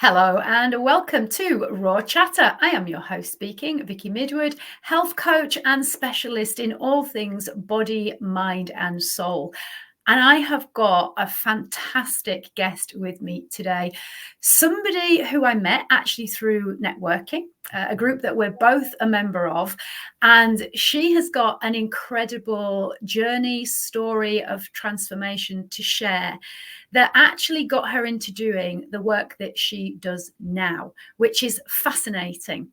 Hello and welcome to Raw Chatter. I am your host speaking, Vicky Midwood, health coach and specialist in all things body, mind, and soul. And I have got a fantastic guest with me today. Somebody who I met actually through networking, a group that we're both a member of. And she has got an incredible journey, story of transformation to share that actually got her into doing the work that she does now, which is fascinating.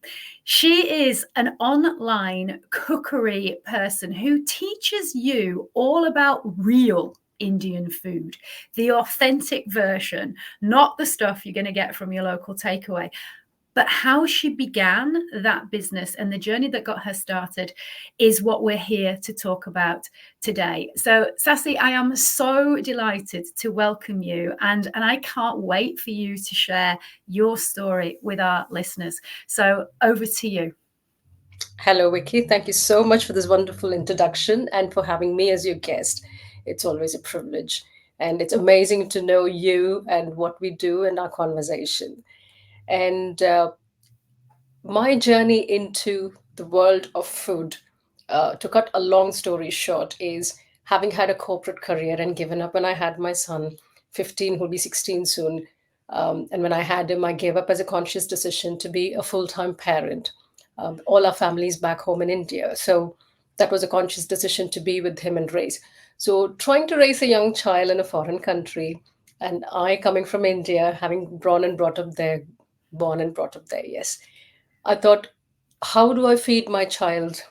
She is an online cookery person who teaches you all about real Indian food, the authentic version, not the stuff you're going to get from your local takeaway. But how she began that business and the journey that got her started is what we're here to talk about today. So, Sasi, I am so delighted to welcome you, and I can't wait for you to share your story with our listeners. So, over to you. Hello, Vicky. Thank you so much for this wonderful introduction and for having me as your guest. It's always a privilege. And it's amazing to know you and what we do in our conversation. And my journey into the world of food, to cut a long story short, is having had a corporate career and given up when I had my son, 15, who'll be 16 soon. And when I had him, I gave up as a conscious decision to be a full time parent. All our families back home in India. So that was a conscious decision to be with him and raise. So trying to raise a young child in a foreign country, and I coming from India, having born and brought up there, yes. I thought, how do I feed my child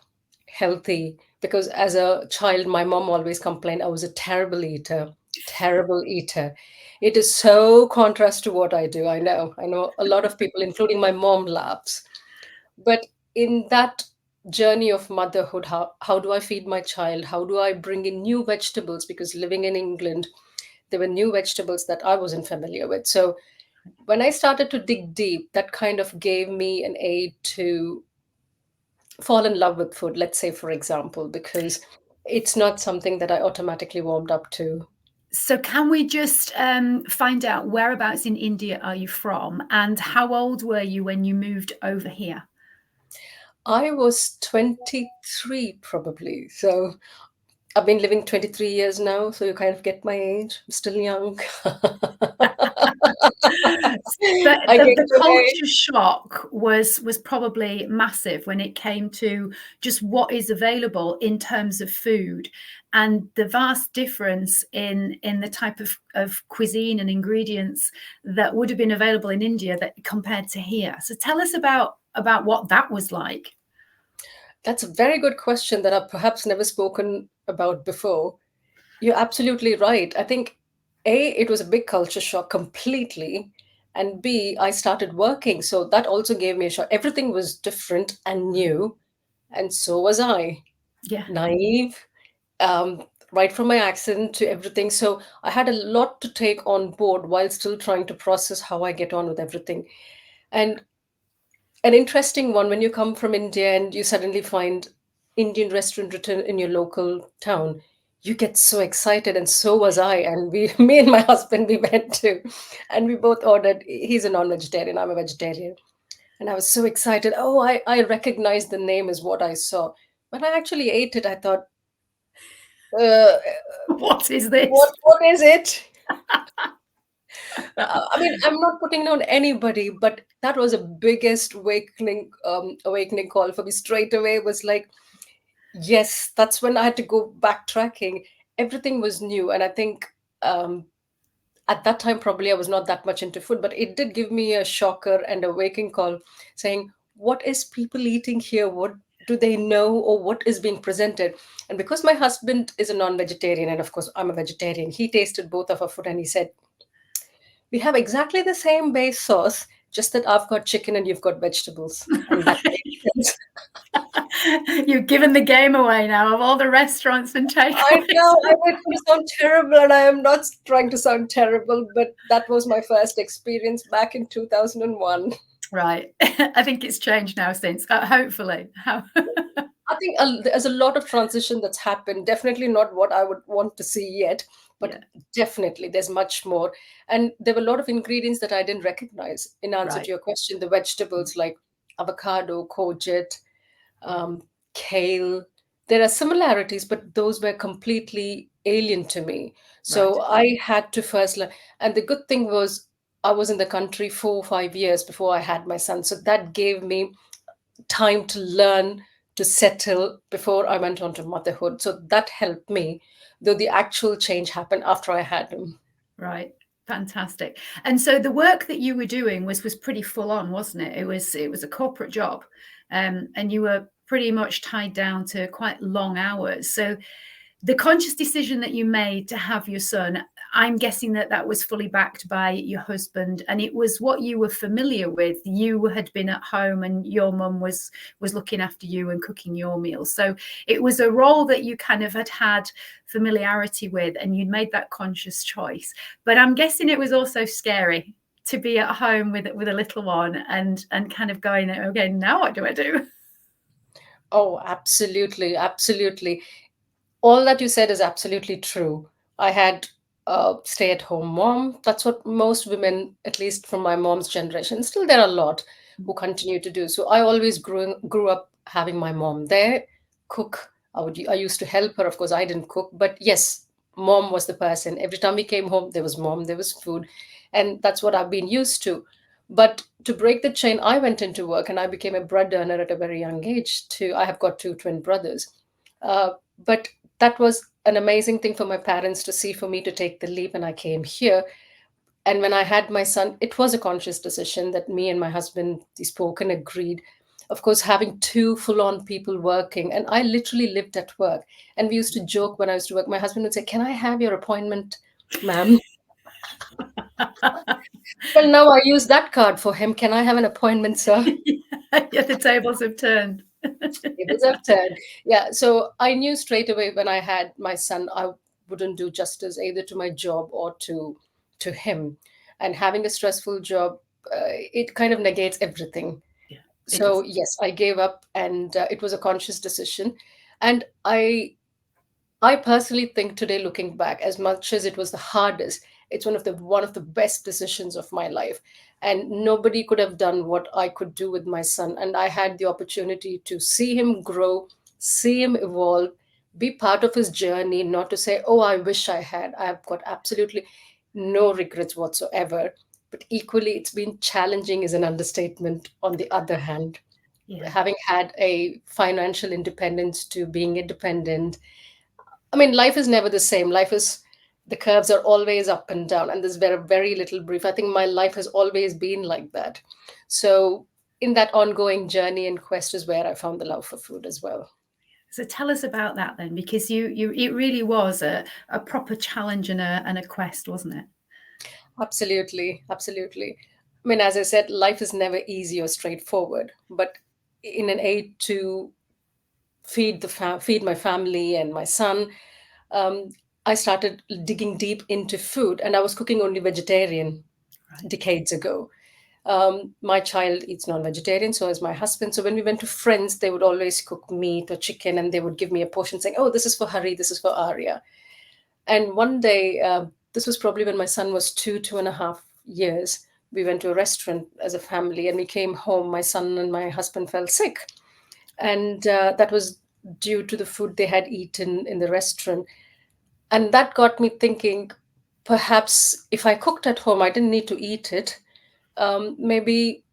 healthy? Because as a child, my mom always complained I was a terrible eater, terrible eater. It is so contrast to what I do. I know. I know a lot of people, including my mom, laughs. But in that journey of motherhood, how do I feed my child? How do I bring in new vegetables? Because living in England, there were new vegetables that I wasn't familiar with. So when I started to dig deep, that kind of gave me an aid to fall in love with food, let's say, for example, because it's not something that I automatically warmed up to. So, can we just find out whereabouts in India are you from, and how old were you when you moved over here? I was 23 probably. So I've been living 23 years now. So you kind of get my age. I'm still young. But I get the your age. culture shock was probably massive when it came to just what is available in terms of food and the vast difference in the type of cuisine and ingredients that would have been available in India that compared to here. So tell us about what that was like. That's a very good question that I've perhaps never spoken about before. You're absolutely right. I think A, it was a big culture shock completely. And B, I started working. So that also gave me a shock. Everything was different and new. And so was I. Yeah. Naive, um, right from my accent to everything. So I had a lot to take on board while still trying to process how I get on with everything. And an interesting one, when you come from India and you suddenly find Indian restaurant written in your local town, you get so excited, and so was I. And we, me and my husband, we went to, and we both ordered. He's a non-vegetarian, I'm a vegetarian, and I was so excited. Oh, I recognized the name is what I saw. When I actually ate it, I thought, uh, What is this? what is it? I mean, I'm not putting down anybody, but that was a biggest awakening call for me straight away. Was like, yes, that's when I had to go backtracking. Everything was new, and I think um, at that time probably I was not that much into food, but it did give me a shocker and a waking call, saying, "What is people eating here? What do they know, or what is being presented?" And because my husband is a non-vegetarian, and of course I'm a vegetarian, he tasted both of our food and he said, we have exactly the same base sauce, just that I've got chicken and you've got vegetables. And that Right. makes sense. You've given the game away now of all the restaurants and I takeaways. know I might sound terrible, and I am not trying to sound terrible, but that was my first experience back in 2001. Right. I think it's changed now since, hopefully. I think there's a lot of transition that's happened. Definitely not what I would want to see yet, but Yeah. definitely there's much more. And there were a lot of ingredients that I didn't recognize. In answer to Right. your question, the vegetables like avocado, courgette, Yeah. kale, there are similarities, but those were completely alien to me. Right. So I had to first learn. And the good thing was, I was in the country 4 or 5 years before I had my son. So that gave me time to learn, to settle before I went on to motherhood. So that helped me, though the actual change happened after I had him. Right. Fantastic. And so the work that you were doing was pretty full on, wasn't it? It was a corporate job, and you were pretty much tied down to quite long hours. So the conscious decision that you made to have your son, I'm guessing that that was fully backed by your husband, and it was what you were familiar with. You had been at home and your mum was looking after you and cooking your meals, so it was a role that you kind of had familiarity with, and you'd made that conscious choice. But I'm guessing it was also scary to be at home with a little one and kind of going, okay, now what do I do? Oh, absolutely, absolutely. All that you said is absolutely true. I had a stay at home mom. That's what most women, at least from my mom's generation, still there are a lot who continue to do. So I always grew up having my mom there, cook. I used to help her. Of course, I didn't cook, but yes, mom was the person. Every time we came home, there was mom, there was food, and that's what I've been used to. But to break the chain, I went into work and I became a bread earner at a very young age. Too, I have got two twin brothers. But that was an amazing thing for my parents to see, for me to take the leap, and I came here. And when I had my son, it was a conscious decision that me and my husband, we spoke and agreed. Of course, having two full on people working, and I literally lived at work. And we used to joke when I was to work. My husband would say, "Can I have your appointment, ma'am?" Well, now I use that card for him. Can I have an appointment, sir? Yeah, the tables have turned. Tables have turned. Yeah, so I knew straight away when I had my son, I wouldn't do justice either to my job or to him. And having a stressful job, it kind of negates everything. Yeah, it So does. yes, I gave up, and it was a conscious decision. And I personally think today, looking back, as much as it was the hardest, it's one of the best decisions of my life. And nobody could have done what I could do with my son. And I had the opportunity to see him grow, see him evolve, be part of his journey, not to say, oh, I wish I had. I've got absolutely no regrets whatsoever. But equally, it's been challenging is an understatement on the other hand. Yeah. Having had a financial independence to being independent, I mean, life is never the same. Life is, the curves are always up and down, and there's very little brief. I think my life has always been like that. So, in that ongoing journey and quest is where I found the love for food as well. So tell us about that then, because you it really was a proper challenge and a quest, wasn't it? Absolutely, absolutely. I mean, as I said, life is never easy or straightforward, but in an aid to feed my family and my son, um, I started digging deep into food, and I was cooking only vegetarian Right. decades ago. My child eats non-vegetarian, so is my husband. So when we went to friends, they would always cook meat or chicken, and they would give me a portion, saying, "Oh, this is for Hari, this is for Arya." And one day, this was probably when my son was 2.5 years. We went to a restaurant as a family, and we came home. My son and my husband fell sick, and that was due to the food they had eaten in the restaurant. And that got me thinking, perhaps if I cooked at home, I didn't need to eat it. Maybe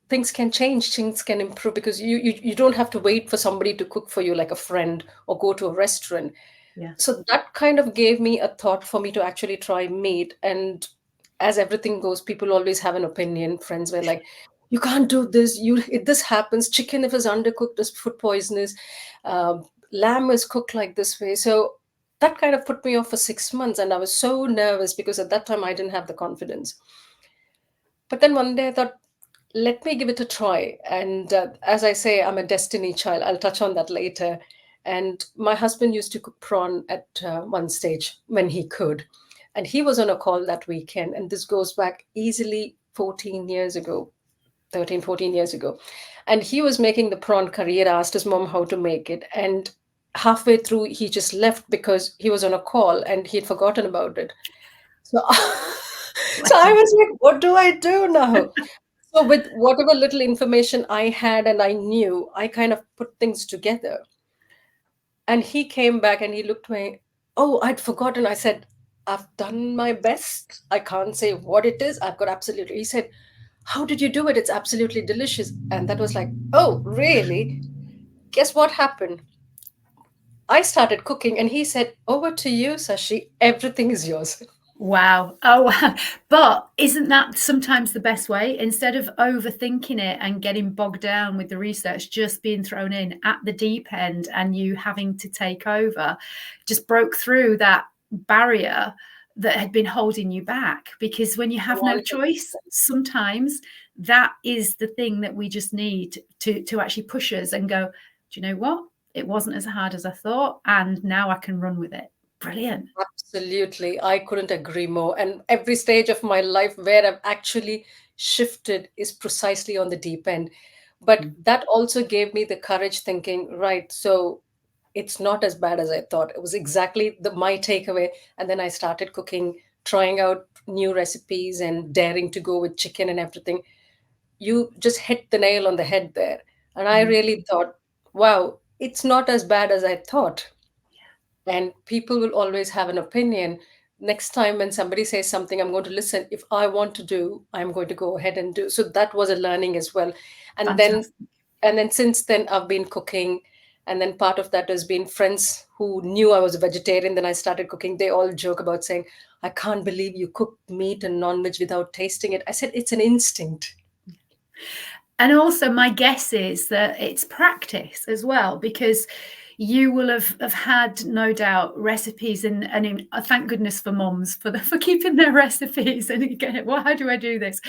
things can change, things can improve, because you don't have to wait for somebody to cook for you like a friend or go to a restaurant. Yeah. So that kind of gave me a thought for me to actually try meat. And as everything goes, people always have an opinion. Friends were like, you can't do this, you if this happens, chicken if it's undercooked is food poisonous, lamb is cooked like this way. So that kind of put me off for 6 months, and I was so nervous because at that time I didn't have the confidence. But then one day I thought, let me give it a try. And as I say, I'm a destiny child. I'll touch on that later. And my husband used to cook prawn at one stage when he could. And he was on a call that weekend. And this goes back easily 14 years ago, 13, 14 years ago. And he was making the prawn curry. He had asked his mom how to make it. And halfway through, he just left because he was on a call and he had forgotten about it. So, so I was like, what do I do now? So, with whatever little information I had and I knew, I kind of put things together. And he came back and he looked at me, oh, I'd forgotten. I said, I've done my best. I can't say what it is. I've got absolutely. He said, how did you do it? It's absolutely delicious. And that was like, oh, really? Guess what happened? I started cooking and he said, over to you, Sashi. Everything is yours. Wow. Oh, wow. But isn't that sometimes the best way? Instead of overthinking it and getting bogged down with the research, just being thrown in at the deep end and you having to take over, just broke through that barrier that had been holding you back. Because when you have no choice, 100%. sometimes that is the thing that we just need to actually push us and go, do you know what? It wasn't as hard as I thought. And now I can run with it. Brilliant. Absolutely. I couldn't agree more. And every stage of my life where I've actually shifted is precisely on the deep end. But Mm. that also gave me the courage thinking, right, so it's not as bad as I thought. It was exactly my takeaway. And then I started cooking, trying out new recipes and daring to go with chicken and everything. You just hit the nail on the head there. And I Mm. really thought, wow, it's not as bad as I thought. And people will always have an opinion. Next time when somebody says something, I'm going to listen. If I want to do, I'm going to go ahead and do. So that was a learning as well. And then Fantastic. and then since then I've been cooking. And then part of that has been friends who knew I was a vegetarian. Then I started cooking. They all joke about saying, I can't believe you cook meat and non-veg without tasting it. I said, it's an instinct. And also, my guess is that it's practice as well, because you will have had no doubt recipes and thank goodness for moms for keeping their recipes and again, well, how do I do this?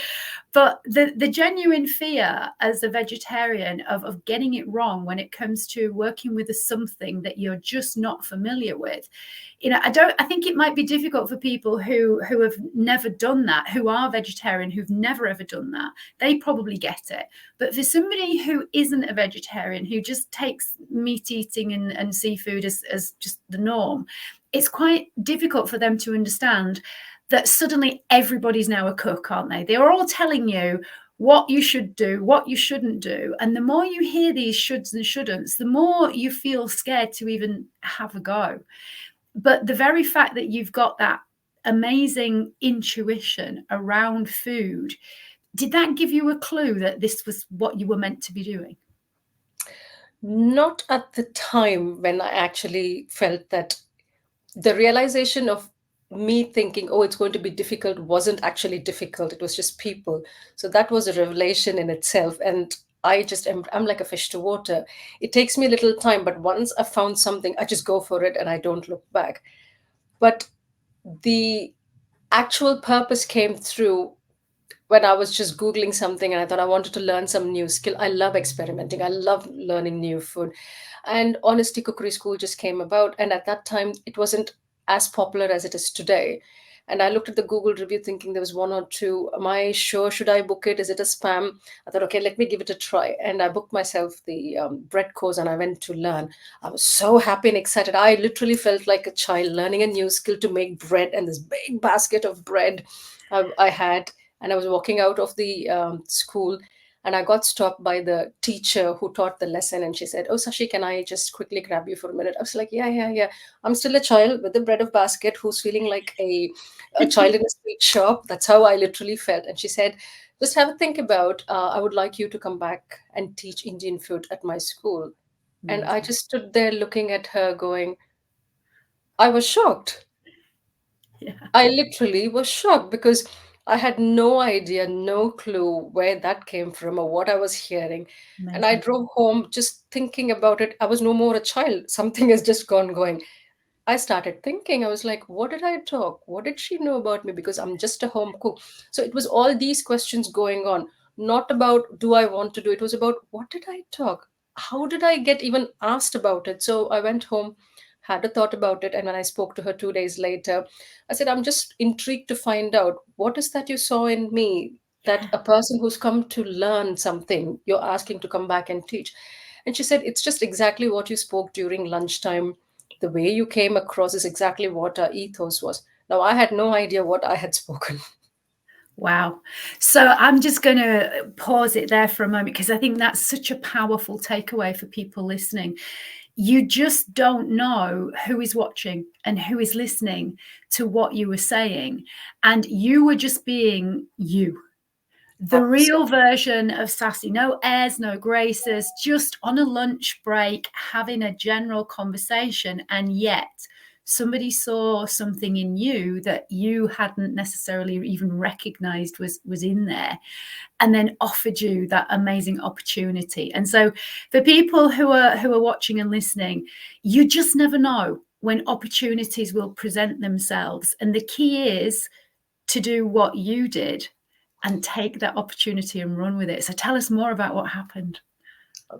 But the genuine fear as a vegetarian of getting it wrong when it comes to working with something that you're just not familiar with, I think it might be difficult for people who have never done that, who are vegetarian, who've never ever done that. They probably get it. But for somebody who isn't a vegetarian, who just takes meat eating and seafood as just the norm, it's quite difficult for them to understand that suddenly everybody's now a cook, aren't they? They're all telling you what you should do, what you shouldn't do. And the more you hear these shoulds and shouldn'ts, the more you feel scared to even have a go. But the very fact that you've got that amazing intuition around food, did that give you a clue that this was what you were meant to be doing? Not at the time when I actually felt that. The realization of me thinking, oh, it's going to be difficult wasn't actually difficult. It was just people. So that was a revelation in itself. And I'm like a fish to water. It takes me a little time, but once I found something, I just go for it and I don't look back. But the actual purpose came through when I was just Googling something and I thought I wanted to learn some new skill. I love experimenting. I love learning new food. And Honesty Cookery School just came about. And at that time, it wasn't as popular as it is today. And I looked at the Google review thinking there was one or two. Am I sure? Should I book it? Is it a spam? I thought, okay, let me give it a try. And I booked myself the bread course and I went to learn. I was so happy and excited. I literally felt like a child learning a new skill to make bread and this big basket of bread I had. And I was walking out of the school and I got stopped by the teacher who taught the lesson. And she said, oh, Sashi, can I just quickly grab you for a minute? I was like, yeah, yeah, yeah. I'm still a child with a bread of basket who's feeling like a child in a sweet shop. That's how I literally felt. And she said, just have a think about, I would like you to come back and teach Indian food at my school. And I Amazing. just stood there looking at her going, I was shocked. Yeah, I literally was shocked because I had no idea, no clue where that came from or what I was hearing. And I amazing. drove home just thinking about it. I was no more a child. Something has just gone going. I started thinking, I was like, what did I talk? What did she know about me? Because I'm just a home cook. So it was all these questions going on, not about do I want to do it. It was about what did I talk? How did I get even asked about it? So I went home, had a thought about it. And when I spoke to her 2 days later, I said, I'm just intrigued to find out what is that you saw in me, that Yeah. a person who's come to learn something, you're asking to come back and teach. And she said, it's just exactly what you spoke during lunchtime. The way you came across is exactly what our ethos was. Now, I had no idea what I had spoken. Wow. So I'm just going to pause it there for a moment, because I think that's such a powerful takeaway for people listening. You just don't know who is watching and who is listening to what you were saying. And you were just being you. The real Absolutely. version of Sasi, no airs, no graces, just on a lunch break, having a general conversation. And yet somebody saw something in you that you hadn't necessarily even recognized was in there, and then offered you that amazing opportunity. And so for people who are watching and listening, you just never know when opportunities will present themselves. And the key is to do what you did and take that opportunity and run with it. So tell us more about what happened.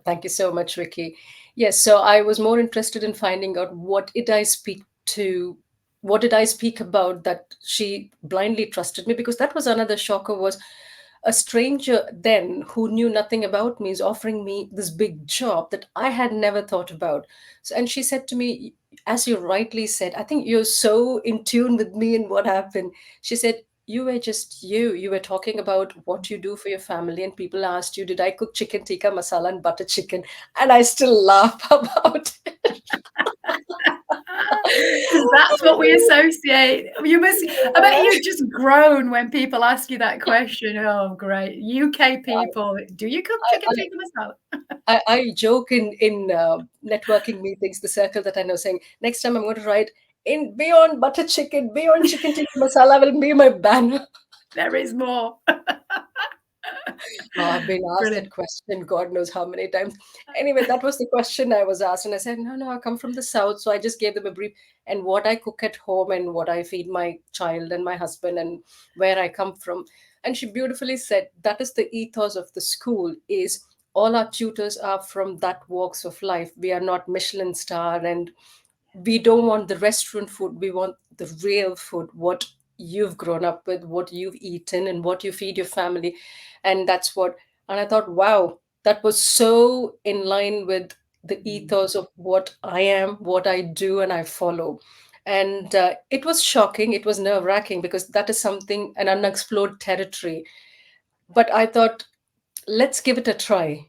Thank you so much, Vicky. Yes, so I was more interested in finding out what did I speak to, what did I speak about that she blindly trusted me, because that was another shocker, was a stranger then who knew nothing about me is offering me this big job that I had never thought about. So, and she said to me, as you rightly said, I think you're so in tune with me and what happened. She said, you were just you. You were talking about what you do for your family, and people asked you, did I cook chicken tikka masala and butter chicken? And I still laugh about it. Because that's what we associate. You must, I bet Yeah. you just groan when people ask you that question. Oh, great. UK people, do you cook chicken I, tikka masala? I joke in networking meetings, the circle that I know, saying next time I'm going to write in beyond butter chicken, beyond chicken tikka masala will be my banner. There is more. Oh, I've been asked that Brilliant. question, God knows how many times. Anyway, that was the question I was asked, and I said, no, I come from the south, so I just gave them a brief and what I cook at home and what I feed my child and my husband and where I come from. And she beautifully said that is the ethos of the school, is all our tutors are from that walks of life. We are not Michelin star, and we don't want the restaurant food. We want the real food, what you've grown up with, what you've eaten, and what you feed your family. And that's what, and I thought, wow, that was so in line with the ethos of what I am, what I do, and I follow. And it was shocking. It was nerve wracking because that is something, an unexplored territory. But I thought, let's give it a try.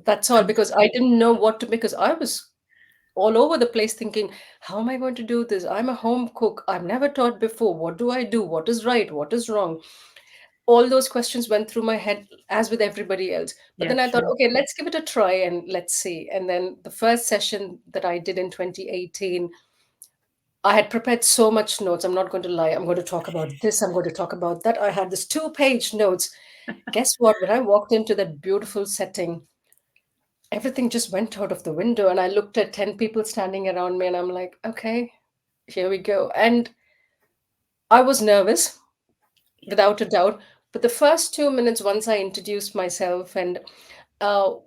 That's all, And because I didn't know what to, because I was all over the place thinking, how am I going to do this? I'm a home cook. I've never taught before. What do I do? What is right? What is wrong? All those questions went through my head, as with everybody else. But yeah, then I thought, sure. okay, let's give it a try and let's see. And then the first session that I did in 2018, I had prepared so much notes. I'm not going to lie. I'm going to talk about this. I'm going to talk about that. I had this 2-page notes. Guess what? When I walked into that beautiful setting, everything just went out of the window. And I looked at 10 people standing around me and I'm like, okay, here we go. And I was nervous, without a doubt. But the first 2 minutes, once I introduced myself, and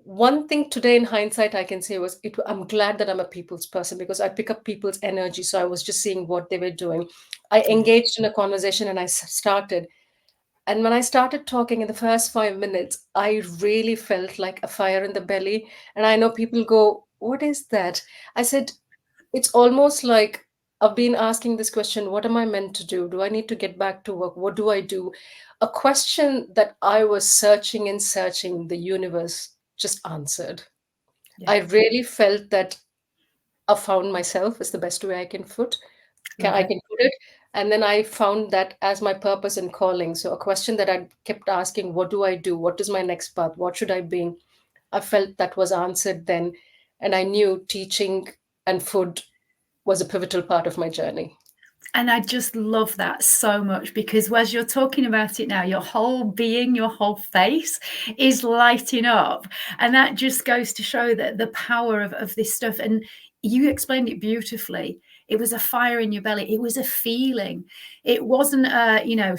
one thing today in hindsight I can say was, I'm glad that I'm a people's person because I pick up people's energy. So I was just seeing what they were doing. I Yeah. engaged in a conversation and I started. And when I started talking in the first 5 minutes, I really felt like a fire in the belly. And I know people go, what is that? I said, it's almost like I've been asking this question, what am I meant to do? Do I need to get back to work? What do I do? A question that I was searching and searching, the universe just answered. Yeah. I really felt that I found myself is the best way Love I it. can put it. And then I found that as my purpose and calling. So a question that I kept asking, what do I do? What is my next path? What should I be? I felt that was answered then. And I knew teaching and food was a pivotal part of my journey. And I just love that so much, because as you're talking about it now, your whole being, your whole face is lighting up. And that just goes to show that the power of this stuff. And you explained it beautifully. It was a fire in your belly. It was a feeling. It wasn't,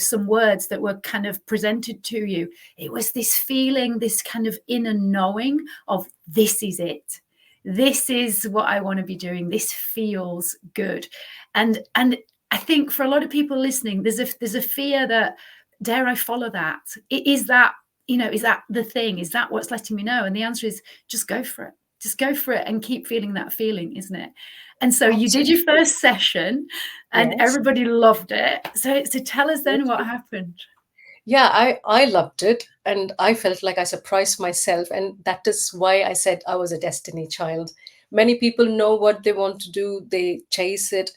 some words that were kind of presented to you. It was this feeling, this kind of inner knowing of, this is it. This is what I want to be doing. This feels good. And I think for a lot of people listening, there's a fear that, dare I follow that? Is that is that the thing? Is that what's letting me know? And the answer is just go for it. Just go for it and keep feeling that feeling, isn't it? And so you did your Absolutely. first session and Yes. everybody loved it. So tell us then what happened. Yeah, I loved it, and I felt like I surprised myself, and that is why I said I was a destiny child. Many people know what they want to do, they chase it.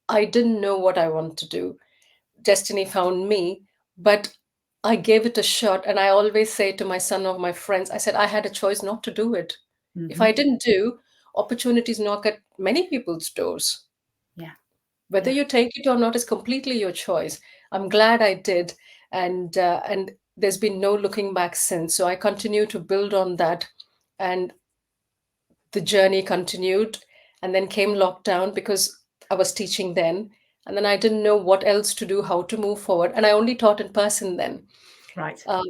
I didn't know what I want to do. Destiny found me, but I gave it a shot, and I always say to my son or my friends, I said I had a choice not to do it. If I Mm-hmm. didn't do, opportunities knock at many people's doors. Yeah. Whether Yeah. you take it or not is completely your choice. I'm glad I did, and there's been no looking back since. So I continue to build on that, and the journey continued. And then came lockdown because I was teaching then, and then I didn't know what else to do, how to move forward, and I only taught in person then. Right. Um,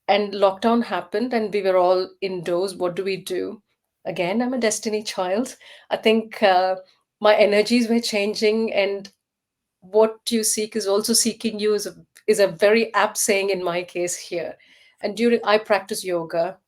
and lockdown happened, and we were all indoors. What do we do? Again, I'm a destiny child. I think my energies were changing, and what you seek is also seeking you is a very apt saying in my case here. And during I practice yoga,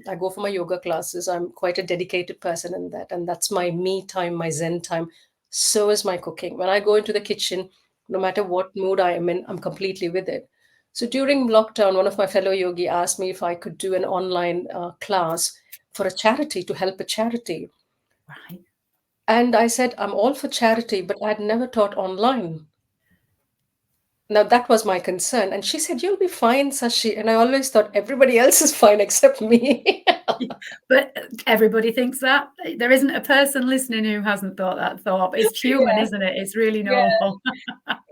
I go for my yoga classes. I'm quite a dedicated person in that, and that's my me time, my zen time. So is my cooking. When I go into the kitchen, no matter what mood I am in, I'm completely with it. So during lockdown, one of my fellow yogi asked me if I could do an online class for a charity to help a charity. Right. And I said, I'm all for charity, but I'd never taught online. Now that was my concern. And she said, "You'll be fine, Sashi." And I always thought everybody else is fine except me. But everybody thinks that. There isn't a person listening who hasn't thought that thought. It's human, Yeah, isn't it? It's really yeah. normal.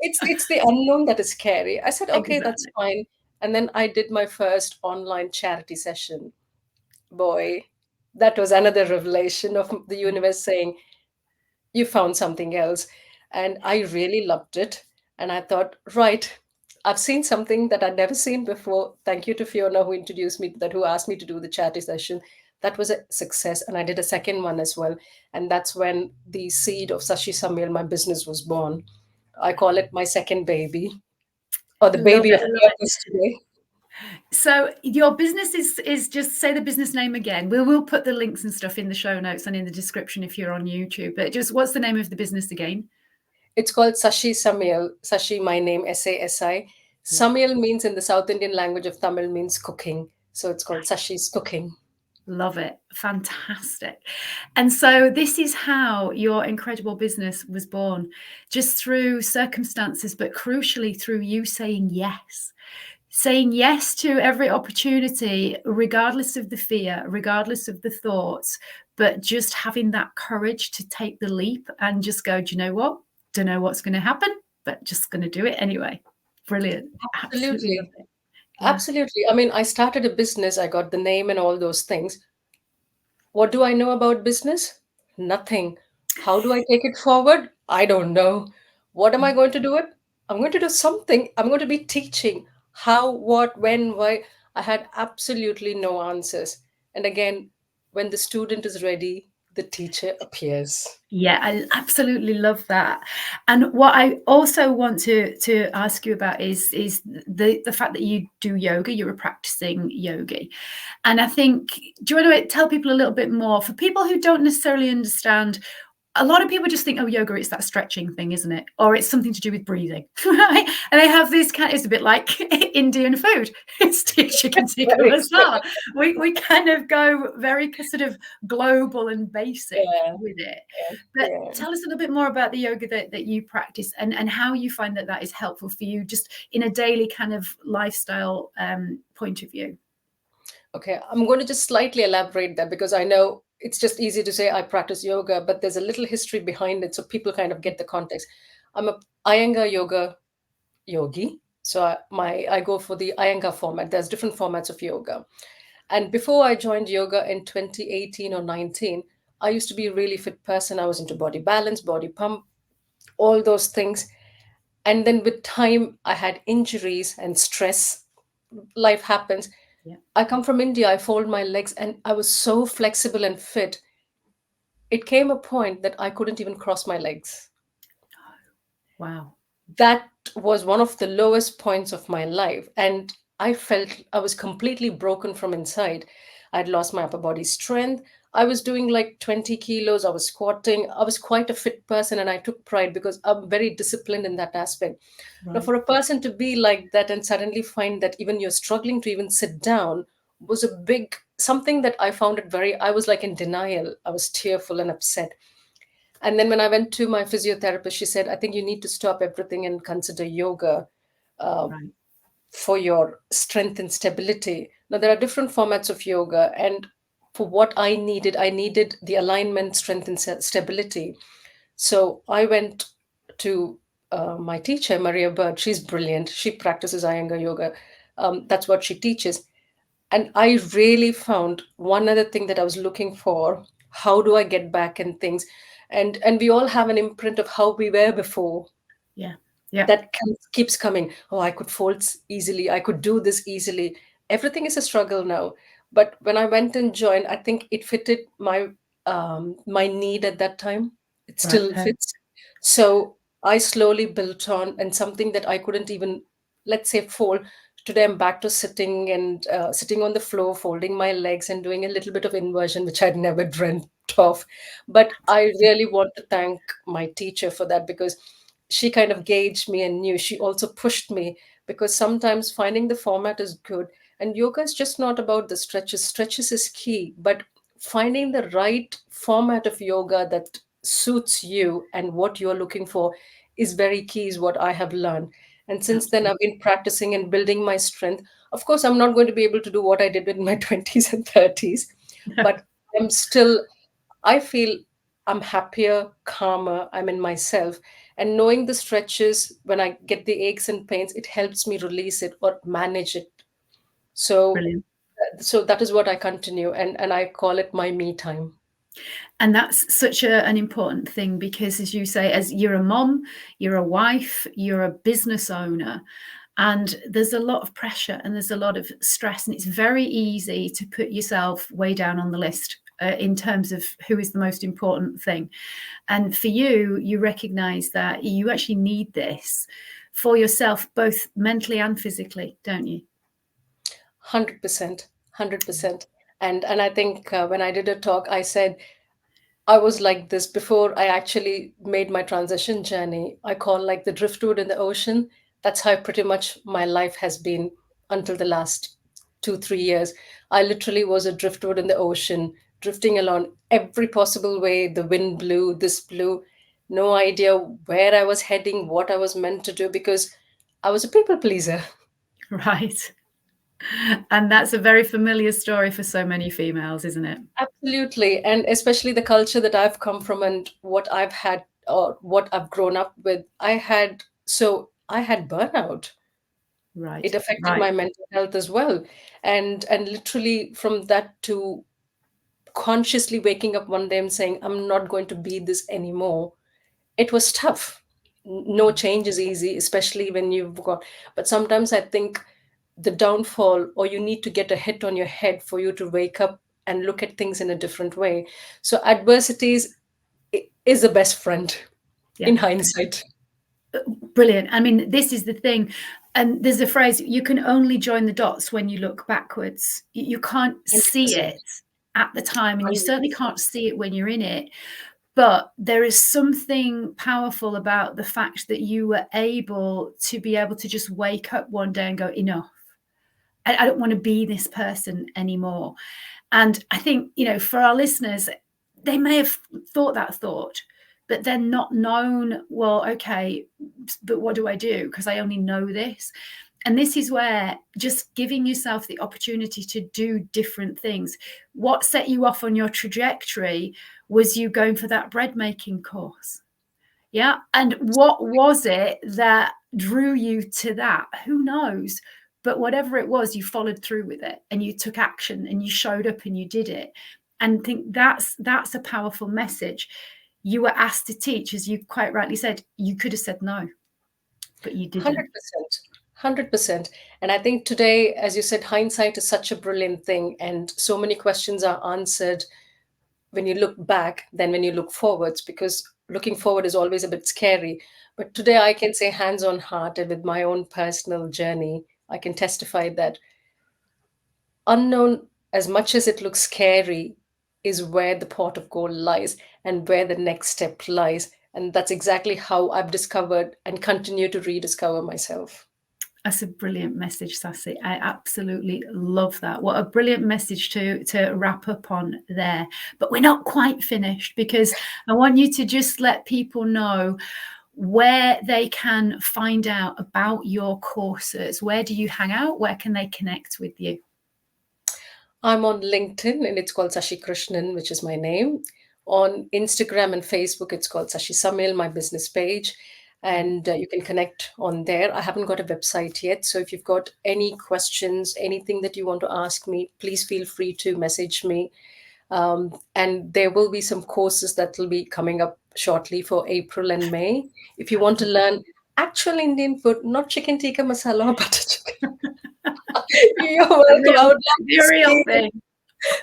It's the unknown that is scary. I said, okay, that's Exactly. fine. And then I did my first online charity session. Boy, that was another revelation of the universe saying, you found something else. And I really loved it. And I thought, right, I've seen something that I'd never seen before. Thank you to Fiona who introduced me to that, who asked me to do the charity session. That was a success. And I did a second one as well. And that's when the seed of Sashi Samil, my business, was born. I call it my second baby, or the Love baby it. of I love it. purpose today. So your business is just say the business name again. We'll put the links and stuff in the show notes and in the description if you're on YouTube. But just what's the name of the business again? It's called Sashi Samil. Sashi, my name, Sasi. Yeah. Samil means in the South Indian language of Tamil means cooking. So it's called Sashi's Cooking. Love it. Fantastic. And so this is how your incredible business was born, just through circumstances, but crucially through you saying yes to every opportunity, regardless of the fear, regardless of the thoughts, but just having that courage to take the leap and just go, do you know what? Don't know what's going to happen, but just going to do it anyway. Brilliant. Absolutely love Absolutely. it. Yeah. Absolutely. I mean, I started a business, I got the name and all those things. What do I know about business? Nothing. How do I take it forward? I don't know. What am I going to do it? I'm going to do something. I'm going to be teaching. How, what, when, why? I had absolutely no answers. And again, when the student is ready, the teacher appears. Yeah, I absolutely love that. And what I also want to ask you about is the fact that you do yoga, you're a practicing yogi. And I think, do you want to tell people a little bit more for people who don't necessarily understand? A lot of people just think, oh, yoga, it's that stretching thing, isn't it? Or it's something to do with breathing, right? And they have this kind, it's a bit like Indian food. It's chicken tikka Very true. masala. We kind of go very sort of global and basic Yeah, with it. yeah, But yeah. tell us a little bit more about the yoga that you practice and how you find that that is helpful for you just in a daily kind of lifestyle point of view. Okay, I'm going to just slightly elaborate that because I know it's just easy to say I practice yoga, but there's a little history behind it so people kind of get the context. I'm a Iyengar yoga yogi. So I go for the Iyengar format. There's different formats of yoga. And before I joined yoga in 2018 or 19, I used to be a really fit person. I was into body balance, body pump, all those things. And then with time, I had injuries and stress. Life happens. Yeah. I come from India. I fold my legs and I was so flexible and fit. It came a point that I couldn't even cross my legs. Wow. That was one of the lowest points of my life. And I felt I was completely broken from inside. I'd lost my upper body strength. I was doing like 20 kilos. I was squatting. I was quite a fit person, and I took pride because I'm very disciplined in that aspect. Now, Right. for a person to be like that and suddenly find that even you're struggling to even sit down was a big something that I found it very, I was like in denial. I was tearful and upset. And then when I went to my physiotherapist, she said, I think you need to stop everything and consider yoga Right. for your strength and stability. Now, there are different formats of yoga, and for what I needed the alignment, strength, and stability. So I went to my teacher, Maria Bird. She's brilliant. She practices Iyengar yoga. That's what she teaches. And I really found one other thing that I was looking for. How do I get back and things? And we all have an imprint of how we were before Yeah. Yeah. that keeps coming. Oh, I could fold easily. I could do this easily. Everything is a struggle now. But when I went and joined, I think it fitted my need at that time. It Right. still fits. So I slowly built on, and something that I couldn't even, let's say, fold. Today I'm back to sitting and sitting on the floor, folding my legs and doing a little bit of inversion, which I'd never dreamt of. But I really want to thank my teacher for that, because she kind of gauged me and knew. She also pushed me, because sometimes finding the format is good. And yoga is just not about the stretches. Stretches is key, but finding the right format of yoga that suits you and what you're looking for is very key, is what I have learned. And since then, I've Absolutely. been practicing and building my strength. Of course, I'm not going to be able to do what I did in my 20s and 30s, but I'm still, I feel I'm happier, calmer, I'm in myself. And knowing the stretches, when I get the aches and pains, it helps me release it or manage it. So, Brilliant. so that is what I continue, and I call it my me time. And that's such an important thing because, as you say, as you're a mom, you're a wife, you're a business owner, and there's a lot of pressure and there's a lot of stress, and it's very easy to put yourself way down on the list in terms of who is the most important thing. And for you, you recognize that you actually need this for yourself, both mentally and physically, don't you? 100%, 100%. And I think when I did a talk, I said I was like this before I actually made my transition journey. I call like the driftwood in the ocean. That's how pretty much my life has been until the last 2, 3 years. I literally was a driftwood in the ocean, drifting along every possible way. The wind blew, this blew. No idea where I was heading, what I was meant to do, because I was a people pleaser. Right. And that's a very familiar story for so many females, isn't it? Absolutely. And especially the culture that I've come from and what I've had or what I've grown up with. I had burnout. It Right. affected Right. my mental health as well. And literally from that to consciously waking up one day and saying, I'm not going to be this anymore. It was tough. No change is easy, especially when you've got, but sometimes I think the downfall, or you need to get a hit on your head for you to wake up and look at things in a different way. So adversities is the best friend Yeah. in hindsight. Brilliant. I mean, this is the thing. And there's a phrase, you can only join the dots when you look backwards. You can't see 100%. it at the time, and you certainly 100%. can't see it when you're in it. But there is something powerful about the fact that you were able to just wake up one day and go, enough. I don't want to be this person anymore. And I think, for our listeners, they may have thought that thought, but then not known, well, okay, but what do I do? Because I only know this. And this is where just giving yourself the opportunity to do different things. What set you off on your trajectory was you going for that bread making course. Yeah. And what was it that drew you to that? Who knows? But whatever it was, you followed through with it and you took action and you showed up and you did it. And think that's a powerful message. You were asked to teach, as you quite rightly said, you could have said no, but you didn't. 100%. 100%. And I think today, as you said, hindsight is such a brilliant thing. And so many questions are answered when you look back than when you look forwards, because looking forward is always a bit scary. But today I can say, hands on heart and with my own personal journey, I can testify that unknown, as much as it looks scary, is where the pot of gold lies and where the next step lies. And that's exactly how I've discovered and continue to rediscover myself. That's a brilliant message, Sasi. I absolutely love that. What a brilliant message to wrap up on there. But we're not quite finished, because I want you to just let people know where they can find out about your courses. Where do you hang out? Where can they connect with you? I'm on LinkedIn and it's called Sasi Krishnan, which is my name. On Instagram and Facebook, it's called Sashi Samil, my business page. And you can connect on there. I haven't got a website yet. So if you've got any questions, anything that you want to ask me, please feel free to message me. And there will be some courses that will be coming up shortly for April and May. If you want to learn actual Indian food, not chicken tikka masala or butter chicken, you're welcome. I would love The to real see thing.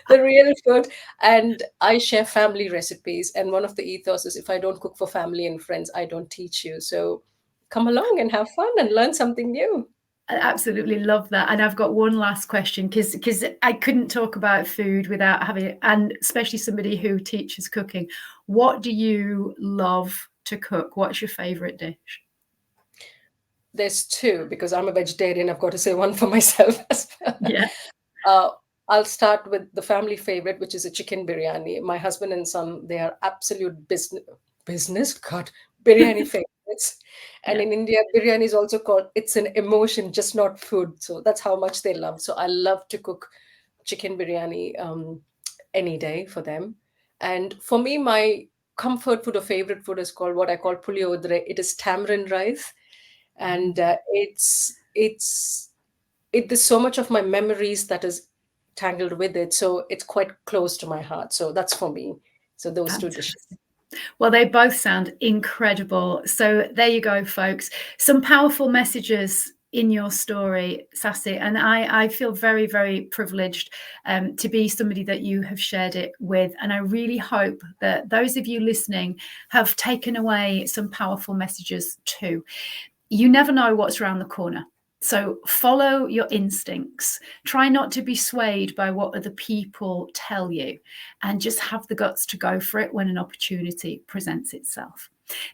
the real food. And I share family recipes. And one of the ethos is, if I don't cook for family and friends, I don't teach you. So come along and have fun and learn something new. I absolutely love that. And I've got one last question, because I couldn't talk about food without having, and especially somebody who teaches cooking. What do you love to cook? What's your favorite dish? There's two, because I'm a vegetarian. I've got to say one for myself as well. Yeah. Uh, I'll start with the family favorite, which is a chicken biryani. My husband and son, they are absolute business, God, biryani favorites. And Yeah. in India, biryani is also called, it's an emotion, just not food. So that's how much they love. So I love to cook chicken biryani any day for them. And for me, my comfort food or favorite food is called what I call puliodre. It is tamarind rice, and there's so much of my memories that is tangled with it, so it's quite close to my heart. So that's for me. So those two dishes. Fantastic. Well, they both sound incredible. So there you go, folks. Some powerful messages in your story, Sasi. And I feel very, very privileged to be somebody that you have shared it with. And I really hope that those of you listening have taken away some powerful messages too. You never know what's around the corner. So follow your instincts. Try not to be swayed by what other people tell you, and just have the guts to go for it when an opportunity presents itself.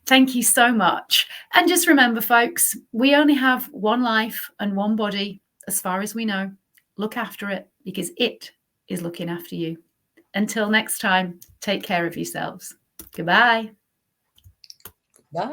Thank you so much. And just remember, folks, we only have one life and one body, as far as we know. Look after it, because it is looking after you. Until next time, take care of yourselves. Goodbye.